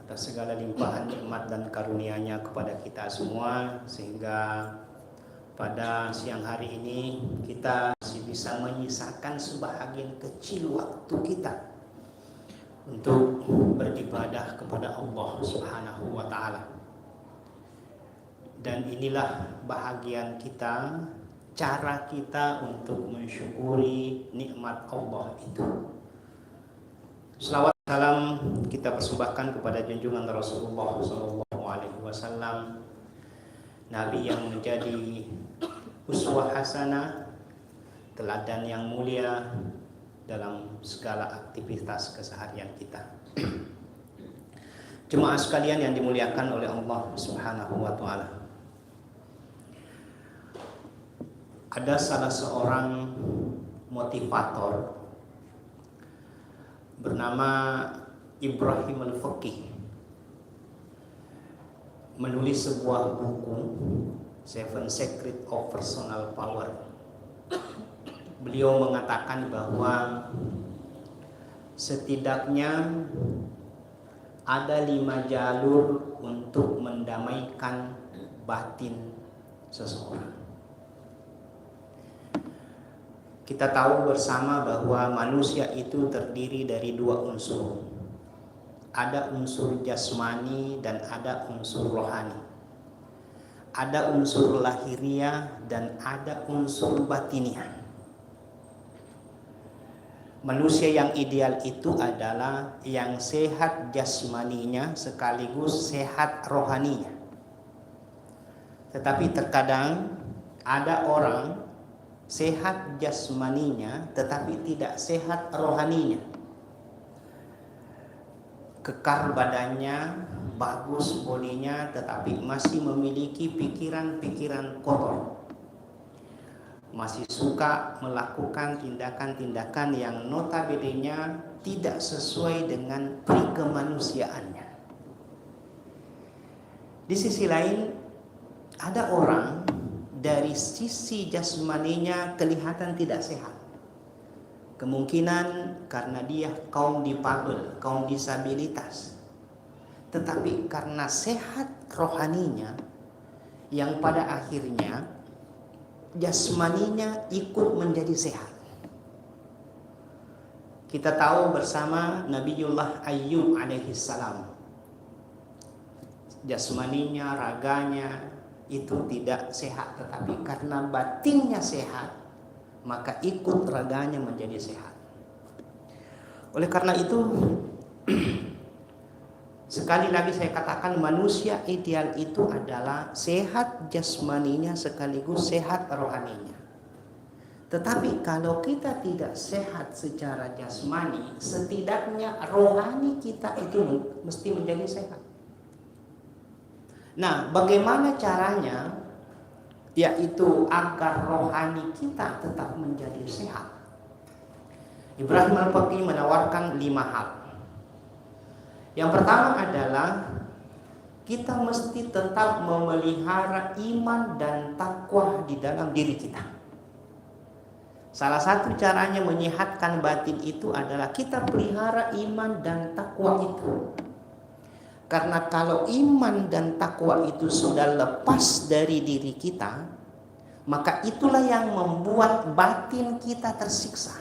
atas segala limpahan nikmat dan karunia-Nya kepada kita semua, sehingga pada siang hari ini kita masih bisa menyisakan sebahagian kecil waktu kita untuk beribadah kepada Allah Subhanahu wa taala. Dan inilah bahagian kita, cara kita untuk mensyukuri nikmat Allah itu. Selawat salam kita persembahkan kepada junjungan Rasulullah SAW, Nabi yang menjadi uswah hasanah, teladan yang mulia dalam segala aktivitas keseharian kita. Jemaah sekalian yang dimuliakan oleh Allah Subhanahu wa taala. Ada salah seorang motivator bernama Ibrahim Al-Faqih menulis sebuah buku, Seven Secrets of Personal Power. Beliau mengatakan bahwa setidaknya ada 5 jalur untuk mendamaikan batin seseorang. Kita tahu bersama bahwa manusia itu terdiri dari 2 unsur. Ada unsur jasmani dan ada unsur rohani. Ada unsur lahiriah dan ada unsur batiniah. Manusia yang ideal itu adalah yang sehat jasmaninya sekaligus sehat rohaninya. Tetapi terkadang ada orang sehat jasmaninya tetapi tidak sehat rohaninya. Kekar badannya, bagus bodinya, tetapi masih memiliki pikiran-pikiran kotor. Masih suka melakukan tindakan-tindakan yang notabene-nya tidak sesuai dengan pri kemanusiaannya. Di sisi lain, ada orang dari sisi jasmaninya kelihatan tidak sehat. Kemungkinan karena dia kaum difabel, kaum disabilitas. Tetapi karena sehat rohaninya, yang pada akhirnya jasmaninya ikut menjadi sehat. Kita tahu bersama Nabiullah Ayyub alaihissalam. Jasmaninya, raganya itu tidak sehat, tetapi karena batinnya sehat, maka ikut raganya menjadi sehat. Oleh karena itu, sekali lagi saya katakan manusia ideal itu adalah sehat jasmaninya sekaligus sehat rohaninya. Tetapi kalau kita tidak sehat secara jasmani, setidaknya rohani kita itu mesti menjadi sehat. Nah, bagaimana caranya? Yaitu agar rohani kita tetap menjadi sehat. Ibrahim Al-Faqih menawarkan 5 hal. Yang pertama adalah kita mesti tetap memelihara iman dan takwa di dalam diri kita. Salah satu caranya menyehatkan batin itu adalah kita pelihara iman dan takwa itu. Karena kalau iman dan takwa itu sudah lepas dari diri kita, maka itulah yang membuat batin kita tersiksa.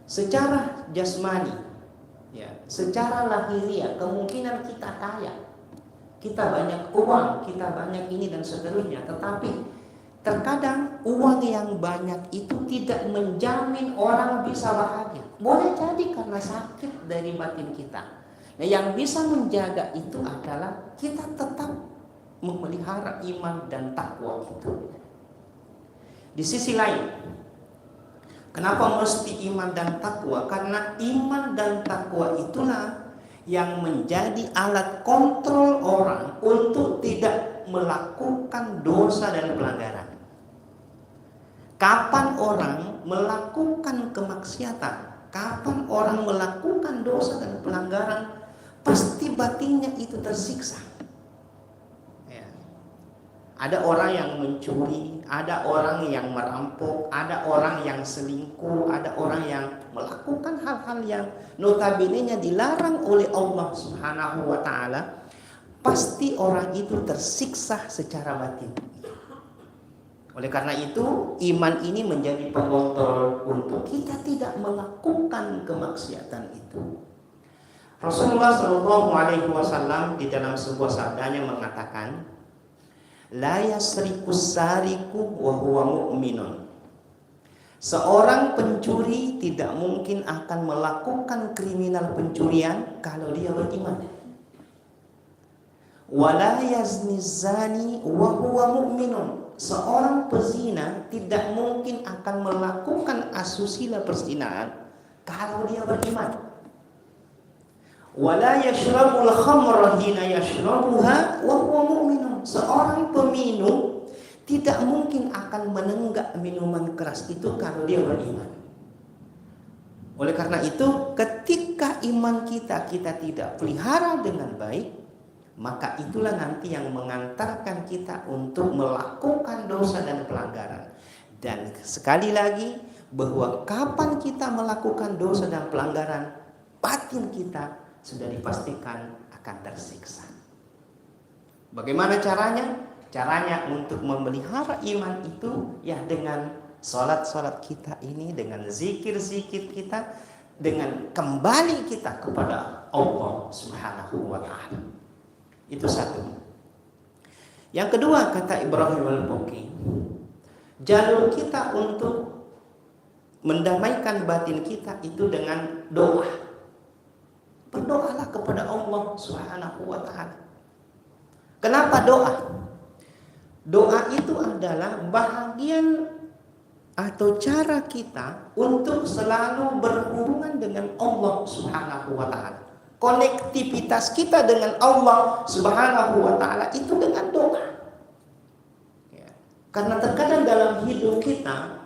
Secara jasmani, ya, secara lahiriah, kemungkinan kita kaya, kita banyak uang, kita banyak ini dan seterusnya. Tetapi terkadang uang yang banyak itu tidak menjamin orang bisa bahagia. Boleh jadi karena sakit dari batin kita. Nah, yang bisa menjaga itu adalah kita tetap memelihara iman dan takwa itu. Di sisi lain, kenapa mesti iman dan takwa? Karena iman dan takwa itulah yang menjadi alat kontrol orang untuk tidak melakukan dosa dan pelanggaran. Kapan orang melakukan kemaksiatan, kapan orang melakukan dosa dan pelanggaran, pasti batinnya itu tersiksa. Ya. Ada orang yang mencuri, ada orang yang merampok, ada orang yang selingkuh, ada orang yang melakukan hal-hal yang notabene-nya dilarang oleh Allah Subhanahu wa taala. Pasti orang itu tersiksa secara batin. Oleh karena itu, iman ini menjadi pengontrol untuk kita tidak melakukan kemaksiatan itu. Rasulullah SAW di dalam sebuah sabdanya mengatakan, la yasrikus sariku wa huwa mu'minun. Seorang pencuri tidak mungkin akan melakukan kriminal pencurian kalau dia beriman. Wala yazni zani wa huwa mu'minun. Seorang pezina tidak mungkin akan melakukan asusila perzinaan kalau dia beriman. Wala yashrabul khamra hina yashrabuha wa huwa mu'minun. Seorang peminum tidak mungkin akan menenggak minuman keras itu kalau dia beriman. Oleh karena itu, ketika iman kita tidak pelihara dengan baik, maka itulah nanti yang mengantarkan kita untuk melakukan dosa dan pelanggaran. Dan sekali lagi, bahwa kapan kita melakukan dosa dan pelanggaran, batin kita sudah dipastikan akan tersiksa. Bagaimana caranya? Caranya untuk memelihara iman itu ya dengan salat-salat kita ini, dengan zikir-zikir kita, dengan kembali kita kepada Allah Subhanahu wa taala. Itu satu. Yang kedua, kata Ibrahim Al-Faqih, jalur kita untuk mendamaikan batin kita itu dengan doa. Berdoalah kepada Allah Subhanahu wa taala. Kenapa doa? Doa itu adalah bahagian atau cara kita untuk selalu berhubungan dengan Allah Subhanahu wa taala. Konektivitas kita dengan Allah Subhanahu wa taala itu dengan doa. Ya. Karena terkadang dalam hidup kita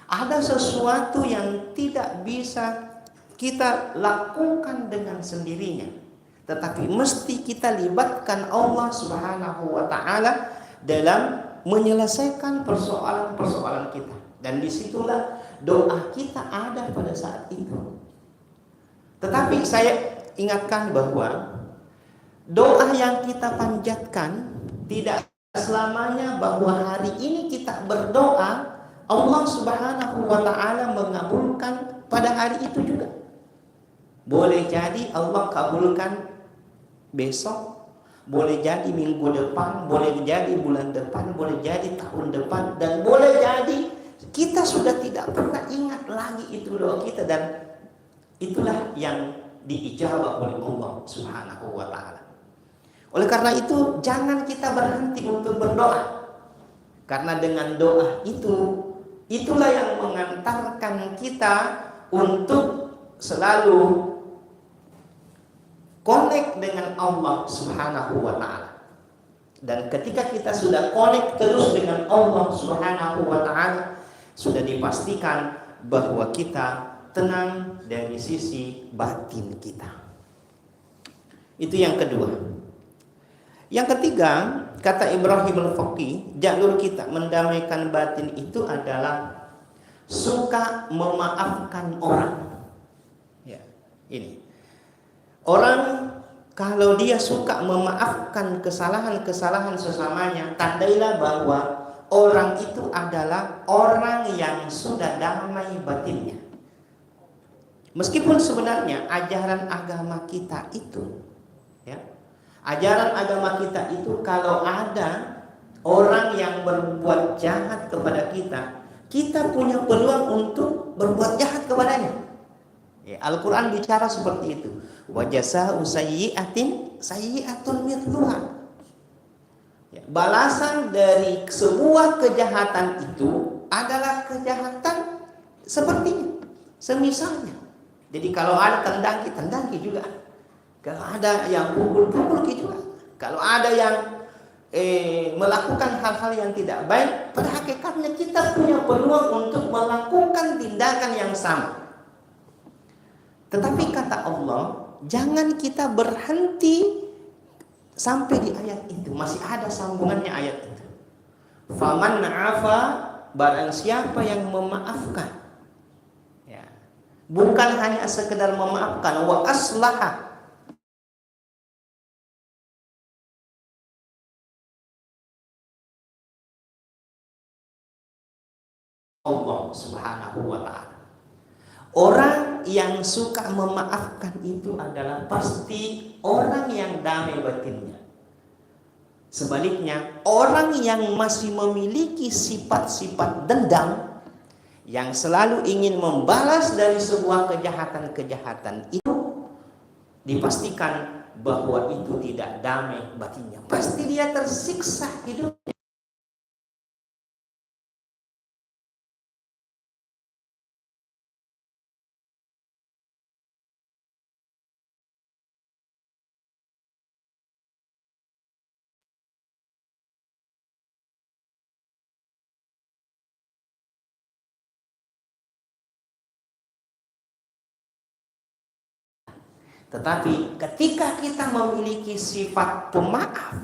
ada sesuatu yang tidak bisa kita lakukan dengan sendirinya, tetapi mesti kita libatkan Allah Subhanahu wa taala dalam menyelesaikan persoalan-persoalan kita. Dan disitulah doa kita ada pada saat itu. Tetapi saya ingatkan bahwa doa yang kita panjatkan tidak selamanya bahwa hari ini kita berdoa Allah Subhanahu wa taala mengabulkan pada hari itu juga. Boleh jadi Allah kabulkan besok, boleh jadi minggu depan, boleh jadi bulan depan, boleh jadi tahun depan, dan boleh jadi kita sudah tidak pernah ingat lagi itu doa kita, dan itulah yang diijabah oleh Allah Subhanahu wa taala. Oleh karena itu, jangan kita berhenti untuk berdoa. Karena dengan doa itulah yang mengantarkan kita untuk selalu connect dengan Allah Subhanahu wa taala. Dan ketika kita sudah connect terus dengan Allah Subhanahu wa taala, sudah dipastikan bahwa kita tenang dari sisi batin kita. Itu yang kedua. Yang ketiga, kata Ibrahim Al-Faqih, jalur kita mendamaikan batin itu adalah suka memaafkan orang. Ya, ini. Orang kalau dia suka memaafkan kesalahan-kesalahan sesamanya, tandailah bahwa orang itu adalah orang yang sudah damai batinnya. Meskipun sebenarnya ajaran agama kita itu, ya, ajaran agama kita itu kalau ada orang yang berbuat jahat kepada kita, kita punya peluang untuk berbuat jahat kepadanya. Ya, Al-Quran bicara seperti itu. Wa jazaa'u sayyi'atin sayyi'atun mithluha. Ya, balasan dari sebuah kejahatan itu adalah kejahatan sepertinya, semisalnya. Jadi kalau ada tendangi juga. Kalau ada yang pukul juga. Kalau ada yang melakukan hal-hal yang tidak baik, pada hakikatnya kita punya peluang untuk melakukan tindakan yang sama. Tetapi kata Allah, jangan kita berhenti sampai di ayat itu. Masih ada sambungannya ayat itu. Faman afa, barang siapa yang memaafkan, ya, bukan hanya sekedar memaafkan, wa aslaha, Allah Subhanahu wa ta'ala. Orang yang suka memaafkan itu adalah pasti orang yang damai batinnya. Sebaliknya, orang yang masih memiliki sifat-sifat dendam, yang selalu ingin membalas dari sebuah kejahatan-kejahatan itu, dipastikan bahwa itu tidak damai batinnya. Pasti dia tersiksa hidupnya. Tetapi ketika kita memiliki sifat pemaaf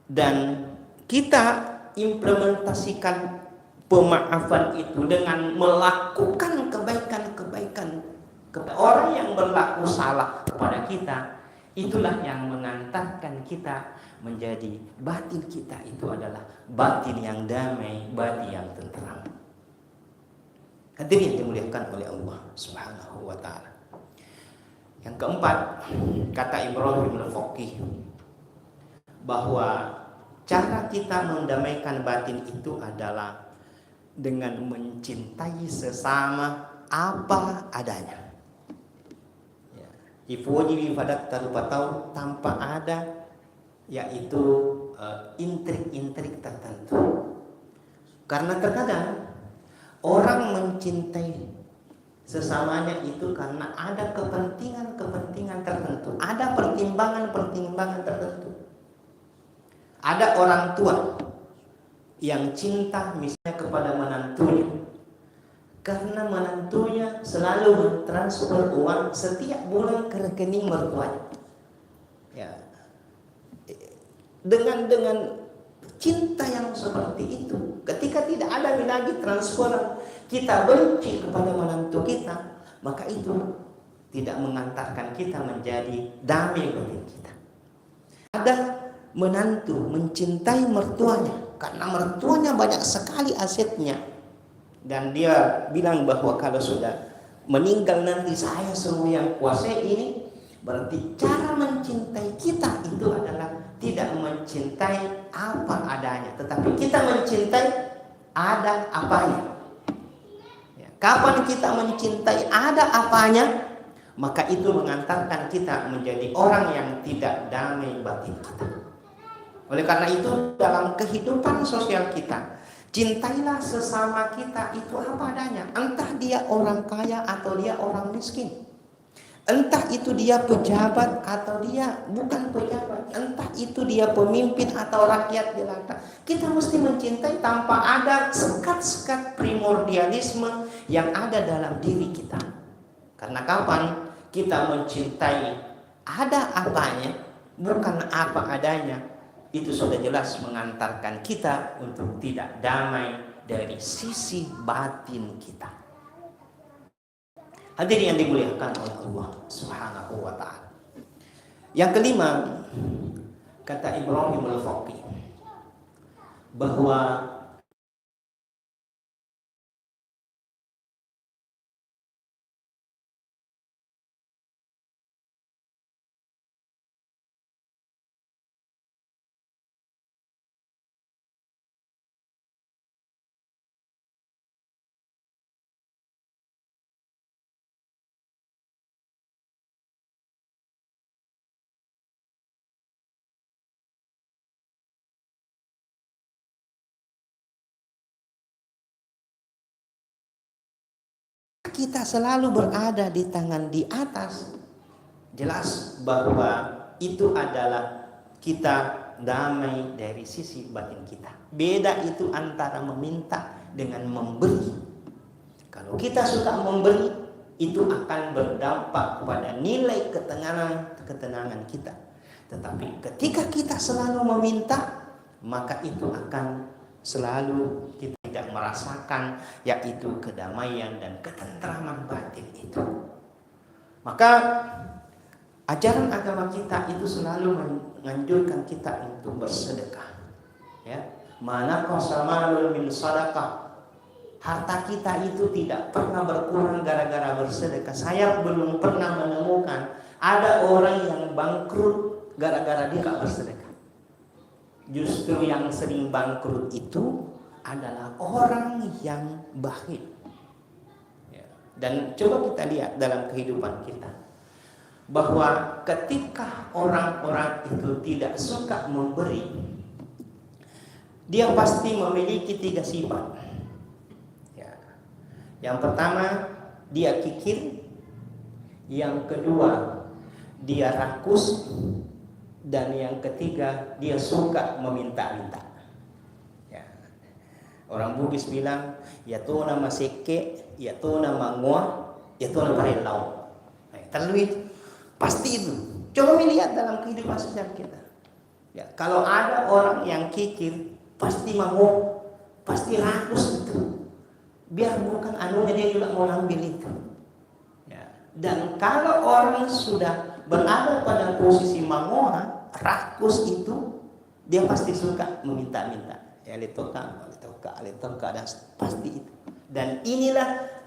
dan kita implementasikan pemaafan itu dengan melakukan kebaikan-kebaikan kepada orang yang berlaku salah kepada kita, itulah yang mengantarkan kita menjadi batin kita itu adalah batin yang damai, batin yang tenteram. Hadirin yang dimuliakan oleh Allah Subhanahu wa ta'ala. Yang keempat, kata Ibrahim al-Faqih, bahwa cara kita mendamaikan batin itu adalah dengan mencintai sesama apa adanya. Ifuji fadat terupatau, tanpa ada yaitu intrik-intrik tertentu. Karena terkadang orang mencintai sesamanya itu karena ada kepentingan-kepentingan tertentu, ada pertimbangan-pertimbangan tertentu. Ada orang tua yang cinta misalnya kepada menantunya karena menantunya selalu mentransfer uang setiap bulan ke rekening mertuanya. Ya. Dengan cinta yang seperti itu, ketika tidak ada lagi transfer, kita benci kepada menantu kita, maka itu tidak mengantarkan kita menjadi damai batin kita. Ada menantu mencintai mertuanya karena mertuanya banyak sekali asetnya, dan dia bilang bahwa kalau sudah meninggal nanti saya semua yang kuasai ini. Berarti cara mencintai kita itu adalah tidak mencintai apa adanya, tetapi kita mencintai ada apanya. Kapan kita mencintai ada apanya, maka itu mengantarkan kita menjadi orang yang tidak damai batin kita. Oleh karena itu dalam kehidupan sosial kita, cintailah sesama kita itu apa adanya. Entah dia orang kaya atau dia orang miskin, entah itu dia pejabat atau dia bukan pejabat, entah itu dia pemimpin atau rakyat jelata, kita mesti mencintai tanpa ada sekat-sekat primordialisme yang ada dalam diri kita. Karena kapan kita mencintai ada apanya, bukan apa adanya, itu sudah jelas mengantarkan kita untuk tidak damai dari sisi batin kita. Hadirin yang dimuliakan oleh Allah Subhanahu wa ta'ala. Yang kelima, kata Ibrahim al-Faqih, bahwa kita selalu berada di tangan di atas, jelas bahwa itu adalah kita damai dari sisi batin kita. Beda itu antara meminta dengan memberi. Kalau kita suka memberi, itu akan berdampak pada nilai ketenangan kita. Tetapi ketika kita selalu meminta, maka itu akan selalu kita tidak merasakan yaitu kedamaian dan ketentraman batin itu. Maka ajaran agama kita itu selalu menganjurkan kita untuk bersedekah. Ya, mana qasamalul min sadaqah. Harta kita itu tidak pernah berkurang gara-gara bersedekah. Saya belum pernah menemukan ada orang yang bangkrut gara-gara dia gak bersedekah. Justru yang sering bangkrut itu adalah orang yang bakhil. Ya. Dan coba kita lihat dalam kehidupan kita, bahwa ketika orang-orang itu tidak suka memberi, dia pasti memiliki 3 sifat. Ya. Yang pertama, dia kikir. Yang kedua, dia rakus. Dan yang ketiga, dia suka meminta-minta. Ya. Orang Bugis bilang, ya tu nama seke, ya tu nama ngua, ya tu nama relau. Terlalu itu. Pasti itu. Coba melihat dalam kehidupan sosial kita. Ya, kalau ada orang yang kikir, pasti mau, pasti rakus itu. Biar bukan anunya dia juga mau ambil itu. Ya. Dan kalau orang sudah berada pada posisi mangoha, rakus itu, dia pasti suka meminta-minta. Ya, litoka, dan pasti itu. Dan inilah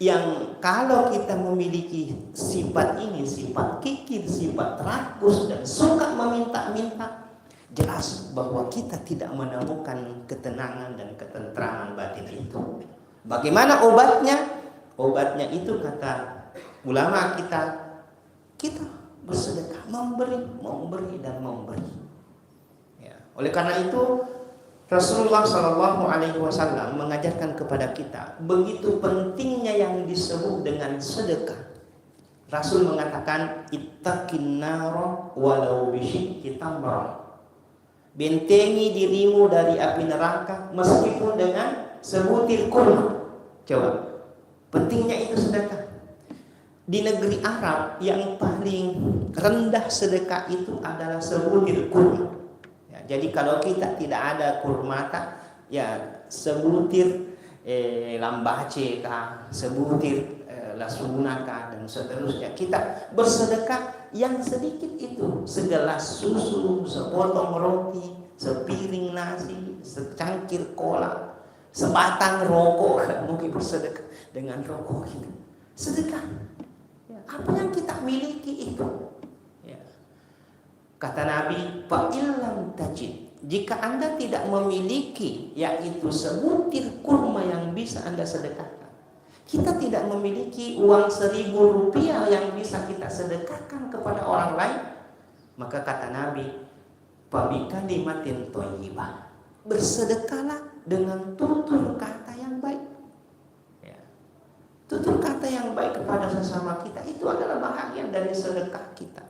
yang kalau kita memiliki sifat ini, sifat kikir, sifat rakus dan suka meminta-minta, jelas bahwa kita tidak menemukan ketenangan dan ketentraman batin itu. Bagaimana obatnya? Obatnya itu kata ulama kita bersedekah, memberi dan memberi. Ya. Oleh karena itu Rasulullah Shallallahu Alaihi Wasallam mengajarkan kepada kita begitu pentingnya yang disebut dengan sedekah. Rasul mengatakan ittaqin nara walau bisyikki tamrah. Bentengi dirimu dari api neraka meskipun dengan sebutir kurma. Coba, pentingnya itu sedekah. Di negeri Arab yang paling rendah sedekah itu adalah sebutir kurma. Jadi kalau kita tidak ada kurmata, ya sebutir lambace kah, sebutir lasuna kah, dan seterusnya. Kita bersedekah yang sedikit itu, segelas susu, sepotong roti, sepiring nasi, secangkir cola, sebatang rokok. Mungkin bersedekah dengan rokok kita. Sedekah. Ya, apa yang kita miliki itu. Kata Nabi, fa'illam tajid, jika Anda tidak memiliki yaitu sebutir kurma yang bisa Anda sedekahkan, kita tidak memiliki uang 1.000 rupiah yang bisa kita sedekahkan kepada orang lain, maka kata Nabi, fabikalimatin thayyibah, bersedekahlah dengan tutur kata yang baik. Ya. Tutur kata yang baik kepada sesama kita itu adalah bahagian dari sedekah kita.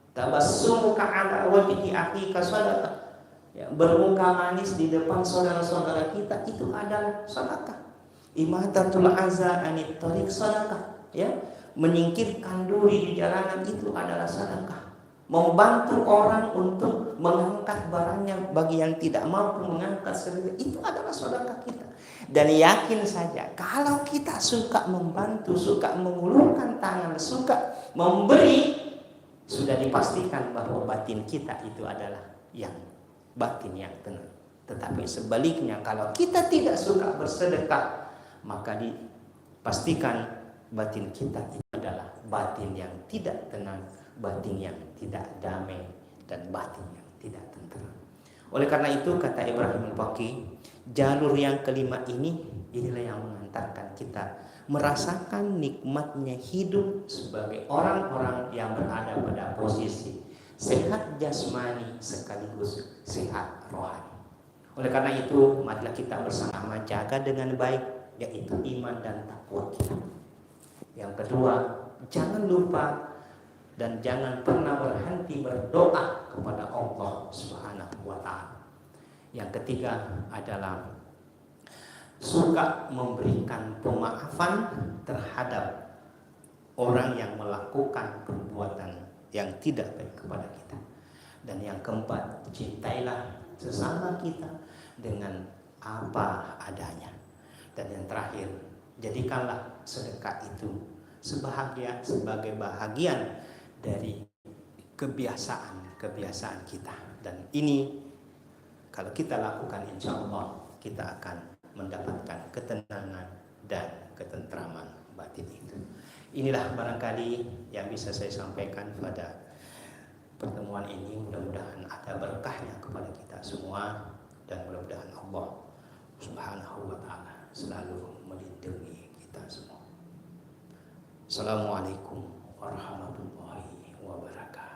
Tabassumuka ala wajhi akhika sadaqah. Ya, bermuka manis di depan saudara-saudara kita itu adalah sedekah. Imatatul aza anit tariq sedekah. Ya, menyingkirkan duri di jalanan itu adalah sedekah. Membantu orang untuk mengangkat barangnya bagi yang tidak mampu mengangkat sendiri itu adalah sedekah kita. Dan yakin saja kalau kita suka membantu, suka mengulurkan tangan, suka memberi, sudah dipastikan bahwa batin kita itu adalah yang batin yang tenang. Tetapi sebaliknya kalau kita tidak suka bersedekah, maka dipastikan batin kita itu adalah batin yang tidak tenang, batin yang tidak damai, dan batin yang tidak tenteram. Oleh karena itu kata Ibrahim Al-Faqih, jalur yang kelima inilah yang mengantarkan kita merasakan nikmatnya hidup sebagai orang-orang yang berada pada posisi sehat jasmani sekaligus sehat rohani. Oleh karena itu, marilah kita bersama jaga dengan baik yaitu iman dan takwa kita. Yang kedua, jangan lupa dan jangan pernah berhenti berdoa kepada Allah Subhanahu wa taala. Yang ketiga adalah suka memberikan pemaafan terhadap orang yang melakukan perbuatan yang tidak baik kepada kita. Dan yang keempat, cintailah sesama kita dengan apa adanya. Dan yang terakhir, jadikanlah sedekah itu sebagai bahagian dari kebiasaan kita. Dan ini kalau kita lakukan, insya Allah kita akan mendapatkan ketenangan dan ketentraman batin itu. Inilah barangkali yang bisa saya sampaikan pada pertemuan ini. Mudah-mudahan ada berkahnya kepada kita semua, dan mudah-mudahan Allah Subhanahu wa ta'ala selalu melindungi kita semua. Assalamualaikum warahmatullahi wabarakatuh.